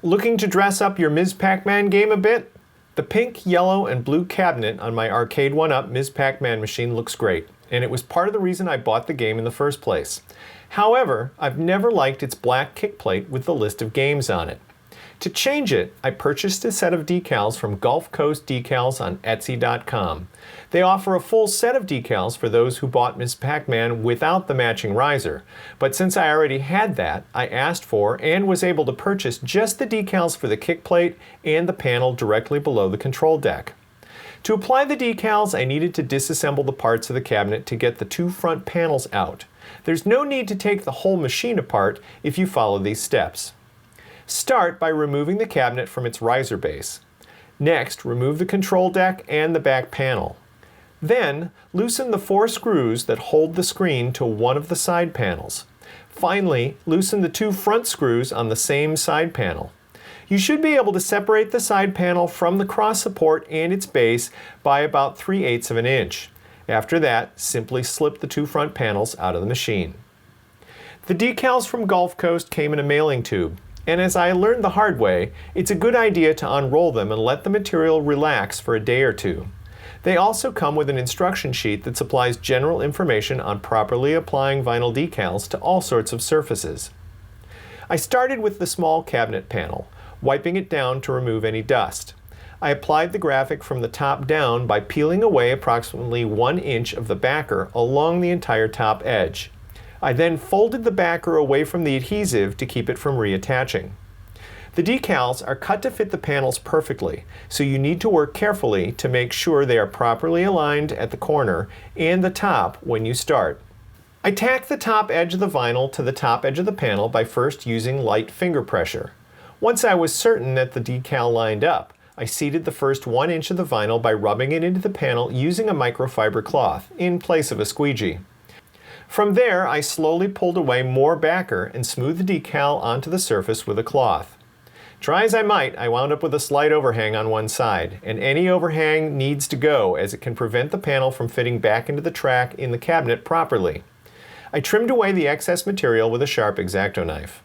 Looking to dress up your Ms. Pac-Man game a bit? The pink, yellow, and blue cabinet on my Arcade1Up Ms. Pac-Man machine looks great, and it was part of the reason I bought the game in the first place. However, I've never liked its black kickplate with the list of games on it. To change it, I purchased a set of decals from Gulf Coast Decals on Etsy.com. They offer a full set of decals for those who bought Ms. Pac-Man without the matching riser, but since I already had that, I asked for and was able to purchase just the decals for the kickplate and the panel directly below the control deck. To apply the decals, I needed to disassemble the parts of the cabinet to get the two front panels out. There's no need to take the whole machine apart if you follow these steps. Start by removing the cabinet from its riser base. Next, remove the control deck and the back panel. Then, loosen the 4 screws that hold the screen to one of the side panels. Finally, loosen the 2 front screws on the same side panel. You should be able to separate the side panel from the cross support and its base by about 3/8 of an inch. After that, simply slip the 2 front panels out of the machine. The decals from Gulf Coast came in a mailing tube. And as I learned the hard way, it's a good idea to unroll them and let the material relax for a day or two. They also come with an instruction sheet that supplies general information on properly applying vinyl decals to all sorts of surfaces. I started with the small cabinet panel, wiping it down to remove any dust. I applied the graphic from the top down by peeling away approximately 1 inch of the backer along the entire top edge. I then folded the backer away from the adhesive to keep it from reattaching. The decals are cut to fit the panels perfectly, so you need to work carefully to make sure they are properly aligned at the corner and the top when you start. I tacked the top edge of the vinyl to the top edge of the panel by first using light finger pressure. Once I was certain that the decal lined up, I seated the first 1 inch of the vinyl by rubbing it into the panel using a microfiber cloth in place of a squeegee. From there, I slowly pulled away more backer and smoothed the decal onto the surface with a cloth. Try as I might, I wound up with a slight overhang on one side, and any overhang needs to go as it can prevent the panel from fitting back into the track in the cabinet properly. I trimmed away the excess material with a sharp X-Acto knife.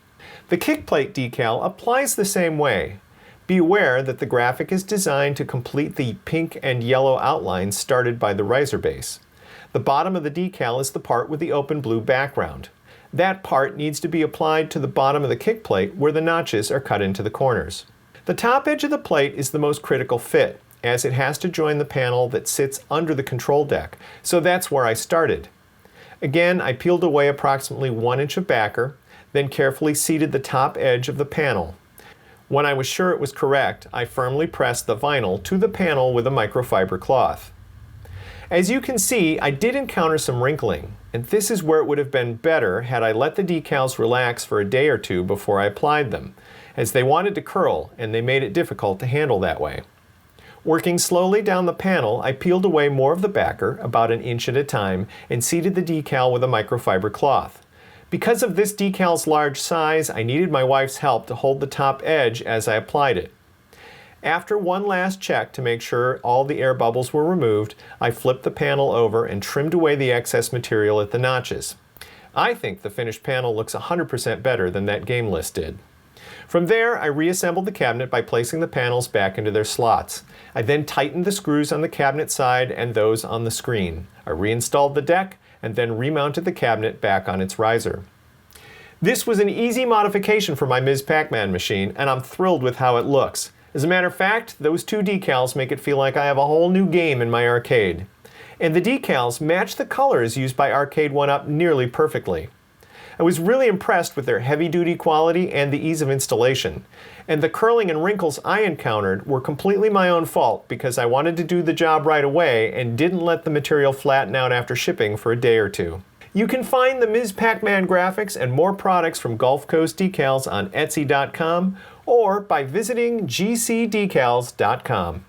The kickplate decal applies the same way. Be aware that the graphic is designed to complete the pink and yellow outlines started by the riser base. The bottom of the decal is the part with the open blue background. That part needs to be applied to the bottom of the kickplate where the notches are cut into the corners. The top edge of the plate is the most critical fit, as it has to join the panel that sits under the control deck, so that's where I started. Again, I peeled away approximately 1 inch of backer, then carefully seated the top edge of the panel. When I was sure it was correct, I firmly pressed the vinyl to the panel with a microfiber cloth. As you can see, I did encounter some wrinkling, and this is where it would have been better had I let the decals relax for a day or two before I applied them, as they wanted to curl and they made it difficult to handle that way. Working slowly down the panel, I peeled away more of the backer, about 1 inch at a time, and seated the decal with a microfiber cloth. Because of this decal's large size, I needed my wife's help to hold the top edge as I applied it. After one last check to make sure all the air bubbles were removed, I flipped the panel over and trimmed away the excess material at the notches. I think the finished panel looks 100% better than that game list did. From there, I reassembled the cabinet by placing the panels back into their slots. I then tightened the screws on the cabinet side and those on the screen. I reinstalled the deck and then remounted the cabinet back on its riser. This was an easy modification for my Ms. Pac-Man machine, and I'm thrilled with how it looks. As a matter of fact, those 2 decals make it feel like I have a whole new game in my arcade. And the decals match the colors used by Arcade1Up nearly perfectly. I was really impressed with their heavy-duty quality and the ease of installation. And the curling and wrinkles I encountered were completely my own fault because I wanted to do the job right away and didn't let the material flatten out after shipping for a day or two. You can find the Ms. Pac-Man graphics and more products from Gulf Coast Decals on Etsy.com or by visiting gcdecals.com.